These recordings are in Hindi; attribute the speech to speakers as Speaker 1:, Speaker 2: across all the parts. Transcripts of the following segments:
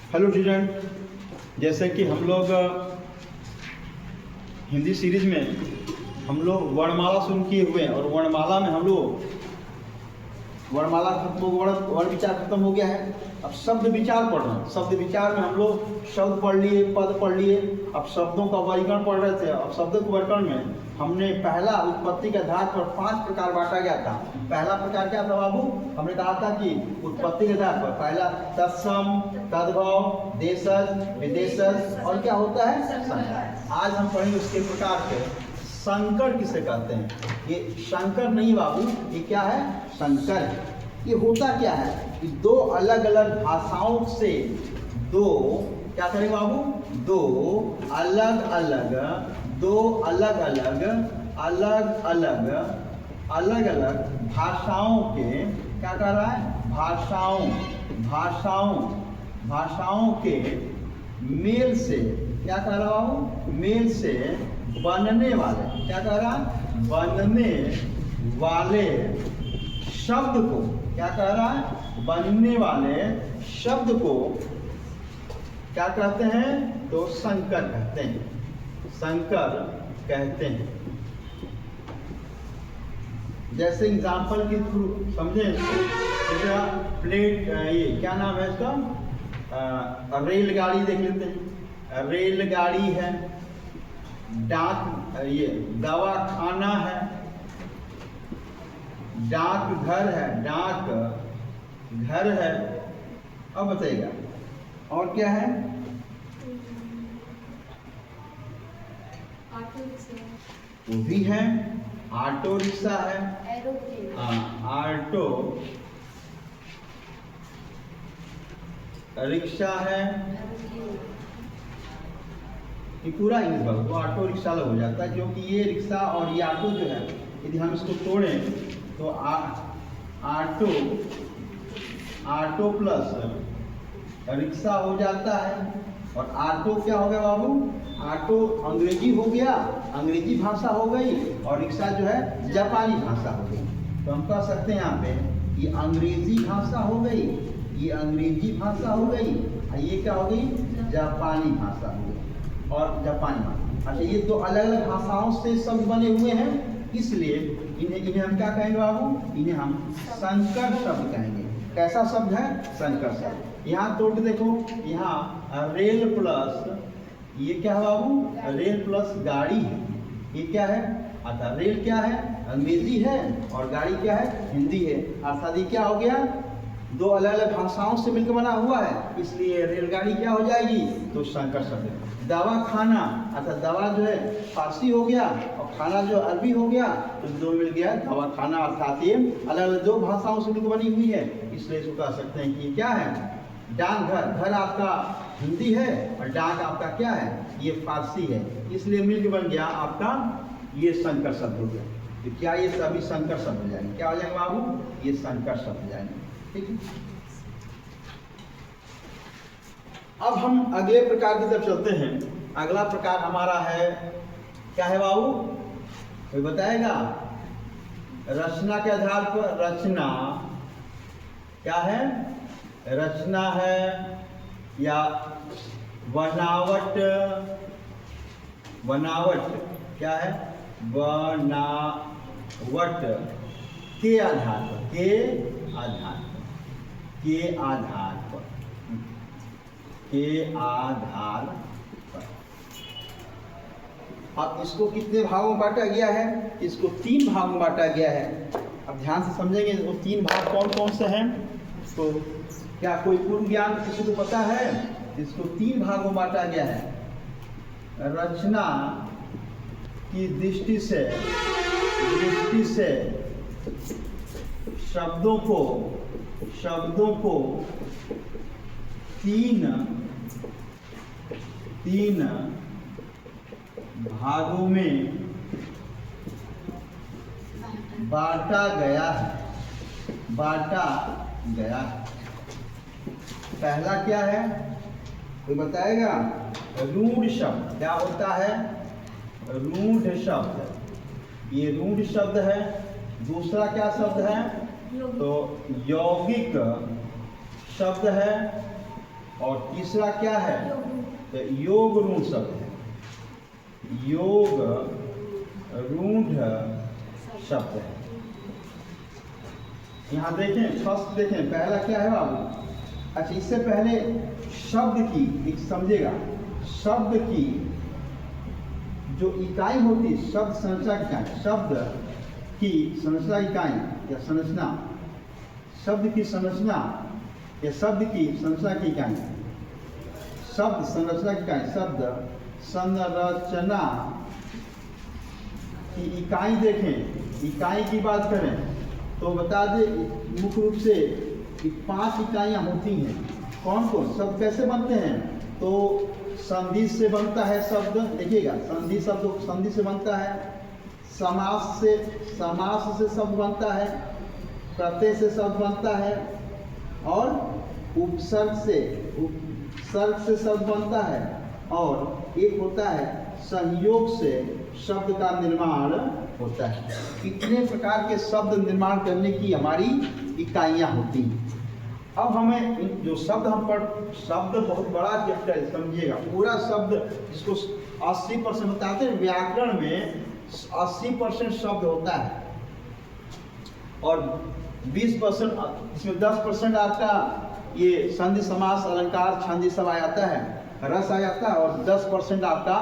Speaker 1: हेलो स्टूडेंट, जैसे कि हम लोग हिंदी सीरीज में हम लोग वर्णमाला शुरू किए हुए हैं और वर्णमाला में हम लोग वर्णमाला खत्म हो वर्ण विचार खत्म हो गया है। अब शब्द विचार पढ़ रहे हैं। शब्द विचार में हम लोग शब्द पढ़ लिए, पद पढ़ लिए। अब शब्दों का वर्गीकरण पढ़ रहे थे। अब शब्दों के वर्गीकरण में हमने पहला उत्पत्ति के आधार पर 5 प्रकार बांटा गया था। पहला प्रकार क्या था बाबू? हमने कहा था कि उत्पत्ति के आधार पर पहला तत्सम, तद्भव, देशज, विदेशज और क्या होता है संकर। आज हम पढ़ेंगे उसके प्रकार के। संकर किसे कहते हैं? ये शंकर नहीं बाबू, ये क्या है? संकर। ये होता क्या है कि दो अलग अलग भाषाओं से दो क्या करें बाबू? दो अलग अलग भाषाओं के क्या कर रहा है? भाषाओं के मेल से क्या कर रहा हूँ? मेल से बनने वाले क्या कर रहा? बनने वाले शब्द को क्या कह रहा है? बनने वाले शब्द को क्या कहते हैं? तो संकर कहते हैं। संकर कहते हैं। जैसे एग्जाम्पल के थ्रू समझे, जैसे प्लेट, ये क्या नाम है इसका? रेलगाड़ी देख लेते हैं। रेलगाड़ी है, डाक, ये दवाखाना है, डाक घर है। अब बताइएगा और क्या है? वो भी है, ऑटो रिक्शा है, ऑटो रिक्शा है। ये पूरा इंग्लिश वर्ड, वो ऑटो रिक्शा हो जाता है, क्योंकि ये रिक्शा और ये ऑटो जो है, यदि हम इसको तोड़ें तो ऑटो प्लस रिक्शा हो जाता है। और ऑटो क्या हो गया बाबू? ऑटो अंग्रेजी हो गया, अंग्रेजी भाषा हो गई, और रिक्शा जो है जापानी भाषा हो गई। तो हम कह सकते हैं यहाँ पे ये अंग्रेजी भाषा हो गई, ये अंग्रेजी भाषा हो गई, और ये क्या हो गई? जापानी भाषा हो गई। और जापानी भाषा, अच्छा, ये दो अलग अलग भाषाओं से शब्द बने हुए हैं, इसलिए इन्हें हम क्या कहेंगे बाबू? इन्हें हम संकर शब्द कहेंगे। कैसा शब्द है? संकर शब्द। यहाँ तोड़ के देखो, यहाँ रेल प्लस, ये क्या है बाबू? रेल प्लस गाड़ी है। ये क्या है? अच्छा, रेल क्या है? अंग्रेजी है, और गाड़ी क्या है? हिंदी है। अर्थात ये क्या हो गया? दो अलग अलग भाषाओं से मिलकर बना हुआ है, इसलिए रेलगाड़ी क्या हो जाएगी? तो संकर शब्द है। दवाखाना, अच्छा, दवा जो है फारसी हो गया और खाना जो अरबी हो गया, तो दो मिल गया दवाखाना। अर्थात ये अलग अलग दो भाषाओं से मिलकर बनी हुई है, इसलिए इसको कह सकते हैं कि क्या है? डाकघर। घर आपका हिंदी है और डाक आपका क्या है? ये फारसी है, इसलिए मिलकर बन गया आपका ये संकर शब्द हो गया। तो क्या ये सभी संकर शब्द हो जाएंगे? क्या हो जाएंगे बाबू? ये संकर शब्द हो जाएंगे। ठीक है। अब हम अगले प्रकार की तरफ चलते हैं। अगला प्रकार हमारा है, क्या है बाबू? कोई बताएगा? रचना के आधार पर। रचना क्या है? रचना है, या बनावट क्या है? बनावट के आधार पर। अब इसको कितने भागों में बांटा गया है? इसको 3 भागों में बांटा गया है। अब ध्यान से समझेंगे वो 3 भाग कौन कौन से हैं। तो क्या कोई पूर्व ज्ञान किसी को पता है? इसको 3 भागों में बांटा गया है। रचना की दृष्टि से शब्दों को 3 भागों में बांटा गया है। पहला क्या है? कोई बताएगा? रूढ़ शब्द। क्या होता है? रूढ़ शब्द। ये रूढ़ शब्द है। दूसरा क्या शब्द है? तो यौगिक शब्द है। और तीसरा क्या है, तो योग रूढ़ शब्द है, योग रूढ़ शब्द है। यहाँ देखें, फर्स्ट देखें, पहला क्या है बाबू। अच्छा, इससे पहले शब्द की एक समझेगा, शब्द की जो इकाई होती है, शब्द संरचना की इकाई, शब्द की संरचना इकाई या संरचना, शब्द की संरचना या शब्द की संरचना की इकाई, शब्द संरचना की इकाई, शब्द संरचना की इकाई देखें, इकाई की बात करें तो बता दें मुख्य रूप से 5 इकाइयाँ होती हैं। कौन कौन? शब्द कैसे बनते हैं? तो संधि से बनता है शब्द, देखिएगा, संधि शब्द संधि से बनता है, समास से शब्द बनता है, प्रत्यय से शब्द बनता है, और उपसर्ग से शब्द बनता है, और एक होता है संयोग से शब्द का निर्माण होता है। कितने प्रकार के शब्द निर्माण करने की हमारी इकाइयाँ होती हैं। अब हमें जो शब्द हम पढ़, शब्द बहुत बड़ा चैप्टर है, समझिएगा। पूरा शब्द जिसको 80% बताते हैं, व्याकरण में 80% शब्द होता है, और 20% इसमें 10% आपका ये संधि समास अलंकार छंदी सब आ जाता है, रस आ जाता है, और 10% आपका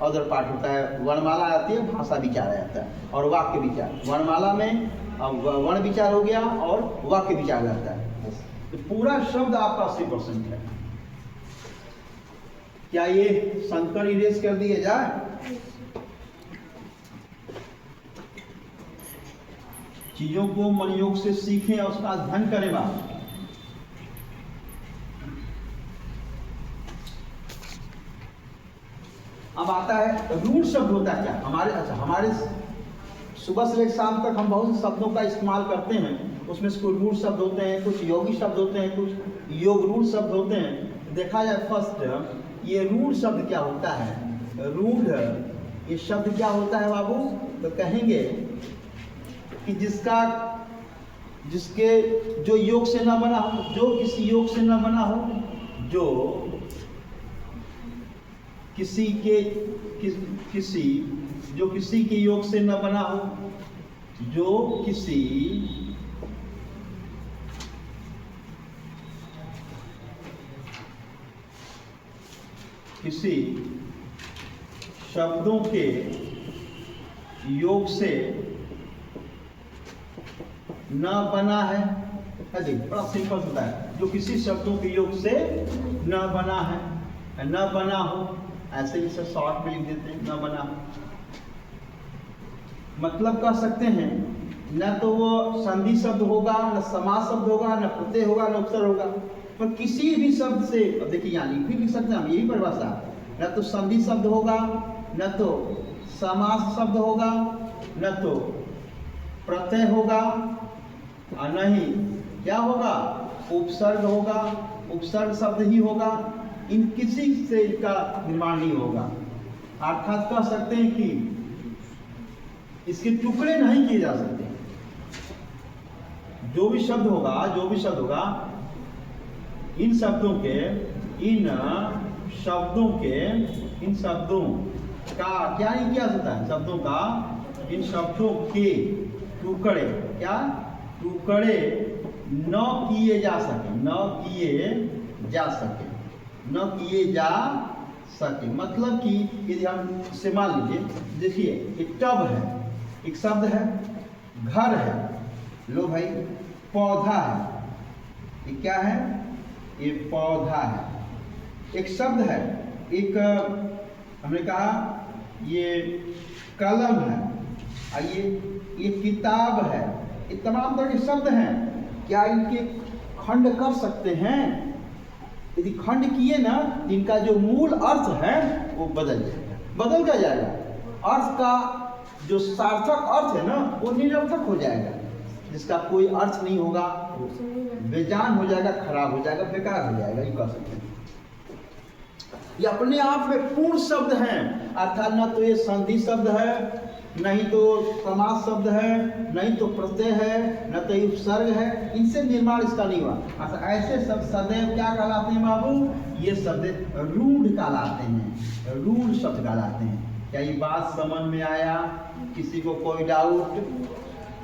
Speaker 1: अदर पार्ट होता है, वर्णमाला आती है, भाषा विचार आ जाता है, और वाक्य विचार। वर्णमाला में वर्ण विचार हो गया और वाक्य विचार रहता है। तो पूरा शब्द आपका 80% है। क्या ये संकर इरेज कर दिए जाए? चीजों को मनयोग से सीखें और उसका अध्ययन करें बात। अब आता है रूढ़ शब्द होता है क्या हमारे। अच्छा, हमारे सुबह से लेकर शाम तक हम बहुत से शब्दों का इस्तेमाल करते हैं, उसमें से कुछ रूढ़ शब्द होते हैं, कुछ योगी शब्द होते हैं, कुछ योग रूढ़ शब्द होते हैं। देखा जाए फर्स्ट ये रूढ़ शब्द क्या होता है। रूढ़ ये शब्द क्या होता है बाबू, तो कहेंगे कि जिसके जो योग से न बना हो, जो किसी योग से न बना हो, जो किसी के योग से न बना हो, जो किसी शब्दों के योग से न बना है। बड़ा सिंपल होता है, जो किसी शब्दों के योग से न बना है, न बना हो, ऐसे ही शॉर्ट में लिख देते हैं, न बना। मतलब कह सकते हैं न तो वो संधि शब्द होगा, न समास शब्द होगा, न प्रत्यय होगा, न उपसर्ग होगा, पर किसी भी शब्द से, देखिए यहाँ लिख सकते हैं हम, यही परिभाषा, न तो संधि शब्द होगा, न तो समास शब्द होगा, न तो प्रत्यय होगा, और नहीं क्या होगा, उपसर्ग होगा, उपसर्ग शब्द ही होगा। इन किसी से इनका निर्माण नहीं होगा। अर्थात कह सकते हैं कि इसके टुकड़े नहीं किए जा सकते। जो भी शब्द होगा इन शब्दों का क्या नहीं किया जाता है, शब्दों का, इन शब्दों के टुकड़े न किए जा सके। मतलब कि यदि हम इसे मान लीजिए, देखिए एक टब है, एक शब्द है, घर है, लो भाई, पौधा है, ये क्या है, ये पौधा है। एक शब्द है, एक हमने कहा ये कलम है, ये किताब है। ये तमाम तरह के शब्द हैं। क्या इनके खंड कर सकते हैं? यदि खंड किए ना, इनका जो मूल अर्थ है वो बदल जाएगा। बदल क्या जाएगा? अर्थ का जो सार्थक अर्थ है ना, वो निरर्थक हो जाएगा। जिसका कोई अर्थ नहीं होगा, बेजान हो जाएगा, खराब हो जाएगा, बेकार हो जाएगा, ये कह सकते हैं। ये अपने आप में पूर्ण शब्द हैं, अर्थात न तो ये संधि शब्द है, नहीं तो समास शब्द है, नहीं तो प्रत्यय है, न तो उपसर्ग है, इनसे निर्माण इसका नहीं हुआ। अच्छा, ऐसे सब सदैव क्या कहलाते हैं बाबू? ये शब्द रूढ़ कहलाते हैं, रूढ़ शब्द कहलाते हैं। क्या ये बात समझ में आया? किसी को कोई डाउट?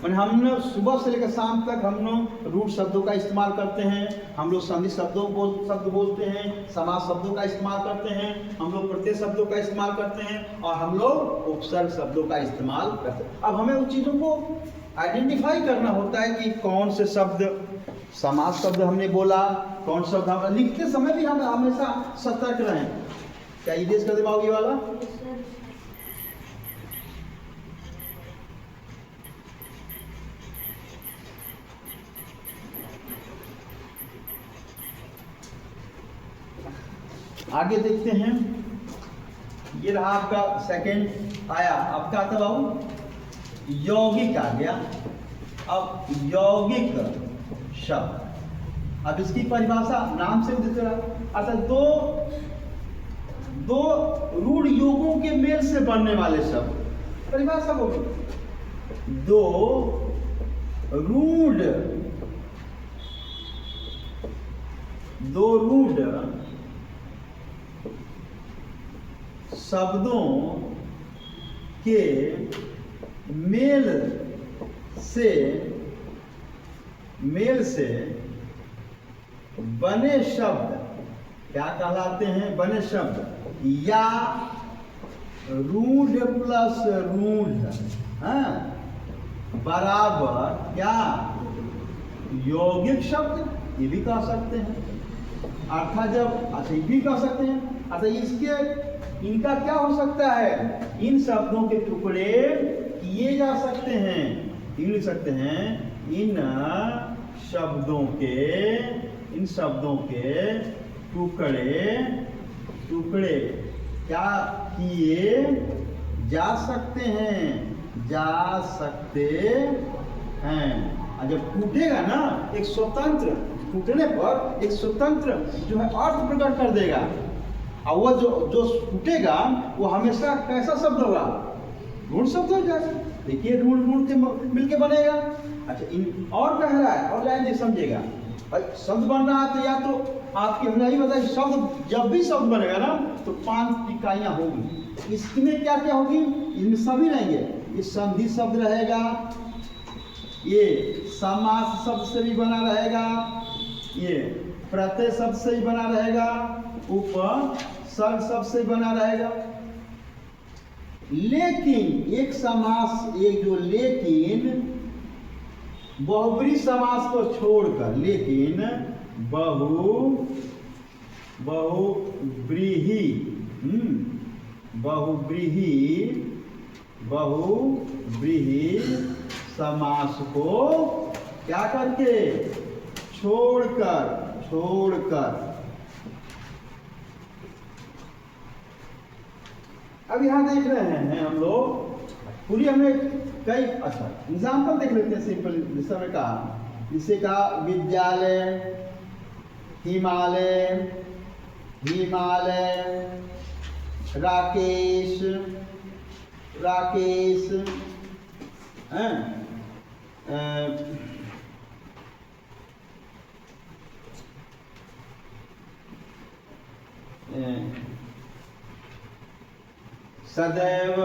Speaker 1: मैंने हम लोग सुबह से लेकर शाम तक हम लोग रूढ़ शब्दों का इस्तेमाल करते हैं, हम लोग संधि शब्द बोलते हैं, समास शब्दों का इस्तेमाल करते हैं, हम लोग प्रत्यय शब्दों का इस्तेमाल करते हैं, और हम लोग उपसर्ग शब्दों का इस्तेमाल करते हैं। अब हमें उन चीज़ों को आइडेंटिफाई करना होता है कि कौन से शब्द समास शब्द हमने बोला, कौन शब्द हम लिखते समय भी हम हमेशा सतर्क रहें। क्या इरेज कर दे बाबू ये वाला? आगे देखते हैं, ये रहा आपका सेकंड आया, अब क्या था बाबू? यौगिक आ गया। अब यौगिक शब्द, अब इसकी परिभाषा नाम से देते रहा। अच्छा, दो रूढ़ योगों के मेल से बनने वाले शब्द, परिभाषा बोलो। दो रूढ़ शब्दों के मेल से बने शब्द क्या कहलाते हैं? बने शब्द या रूढ़ प्लस रूढ़, हाँ, बराबर क्या यौगिक शब्द, ये भी कह सकते हैं। अर्थात जब, अच्छा ये भी कह सकते हैं। अच्छा, इनका क्या हो सकता है? इन शब्दों के टुकड़े किए जा सकते हैं, लिख सकते हैं, इन शब्दों के टुकड़े क्या किए जा सकते हैं, और जब टूटेगा ना, एक स्वतंत्र, टूटने पर एक स्वतंत्र जो है अर्थ प्रकट कर देगा, और वो जो टूटेगा वो हमेशा कैसा शब्द होगा? रूढ़ शब्द हो जाएगा। देखिए, रूढ़ के मिलके बनेगा। अच्छा, इन और कह रहा है, और लाइन समझेगा, भाई शब्द बन रहा है तो या तो आपकी हमने यही बताया, शब्द जब भी शब्द बनेगा ना तो 5 इकाइयाँ होगी। इसमें क्या क्या होगी? इनमें सभी रहेंगे। ये संधि शब्द रहेगा, ये समास शब्द से भी बना रहेगा, ये प्रत्यय शब्द से ही बना रहेगा, उपसर्ग शब्द से बना रहेगा। लेकिन एक समास, एक जो लेकिन बहुब्रीहि समास को छोड़कर, लेकिन बहुब्रीहि समास को क्या करके? छोड़कर अब यहाँ देख रहे हैं हम लोग, पूरी हमने कई, अच्छा एग्जाम्पल देख लेते हैं सिंपल, जिस समय कहा, जिसे कहा विद्यालय, हिमालय, राकेश, सदैव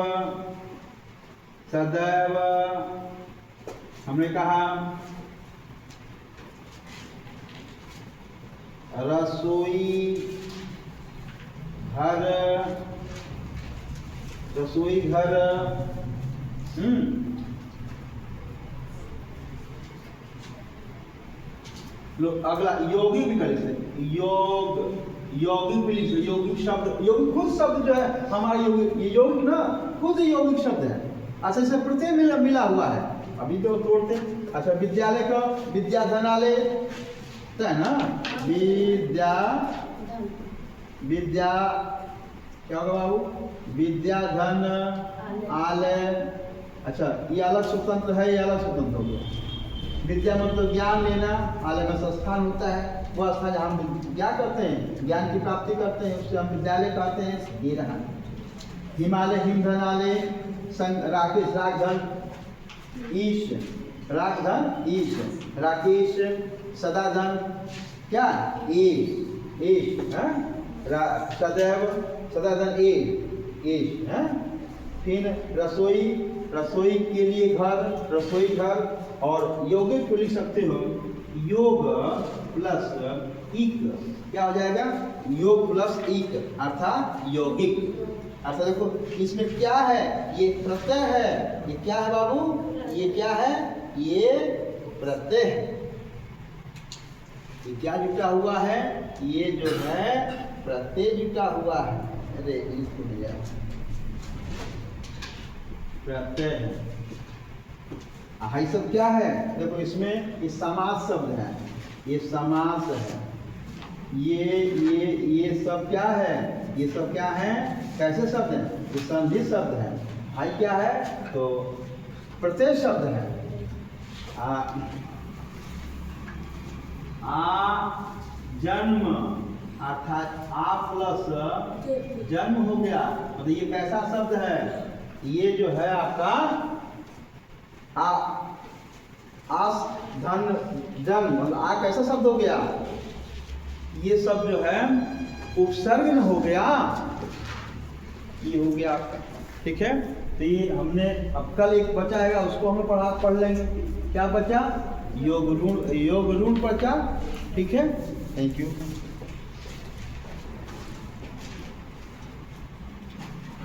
Speaker 1: हमने कहा, रसोई घर, लो अगला यौगिक भी कर सकते, यौगिक भी लिख सकते, यौगिक शब्द, यौगिक खुद शब्द जो है हमारा यौगिक, ये यौगिक ना खुद यौगिक शब्द है। अच्छा, इससे प्रत्यय मिला हुआ है, अभी तो तोड़ते। अच्छा, विद्यालय का विद्याधनालय है ना, विद्या क्या होगा बाबू? विद्याधन आलय। अच्छा, ये अलग स्वतंत्र है, ये अलग स्वतंत्र हो गया। विद्या मतलब ज्ञान लेना, आलय में संस्थान होता है, वह स्थान जहाँ हम क्या करते हैं? ज्ञान की प्राप्ति करते हैं, उससे हम विद्यालय कहते हैं। ये रहा हिमालय, हिमधनालय राकेश, रागधन ईश, रागधन ईश, राकेश, सदाधन क्या ए, सदैव, सदाधन ए, फिर रसोई, रसोई के लिए घर, रसोई घर, और यौगिक को लिख सकते हो योग प्लस इक, क्या हो जाएगा योग प्लस इक अर्थात यौगिक। अर्थात देखो इसमें क्या है, ये प्रत्यय है, ये क्या है बाबू, ये क्या है, ये प्रत्यय है। ये क्या जुटा हुआ है, ये जो है प्रत्यय जुटा हुआ है। अरे इसको ले जाओ, प्रत्यय है। ये सब क्या है, देखो इसमें ये समास शब्द है, ये समास है, ये सब क्या है, ये सब क्या है, कैसे शब्द है, ये संधि शब्द है। भाई क्या है, तो प्रत्यय शब्द है। जन्म अर्थात आ प्लस जन्म हो गया, मतलब ये कैसा शब्द है, ये जो है आपका आस धन जन्म, मतलब आ कैसा शब्द हो गया, ये सब जो है उपसर्ग न हो गया, ये हो गया आपका। ठीक है, तो ये हमने अब कल एक बचा है उसको हम पढ़ लेंगे। क्या बचा, योग ऋण बचा। ठीक है, थैंक यू।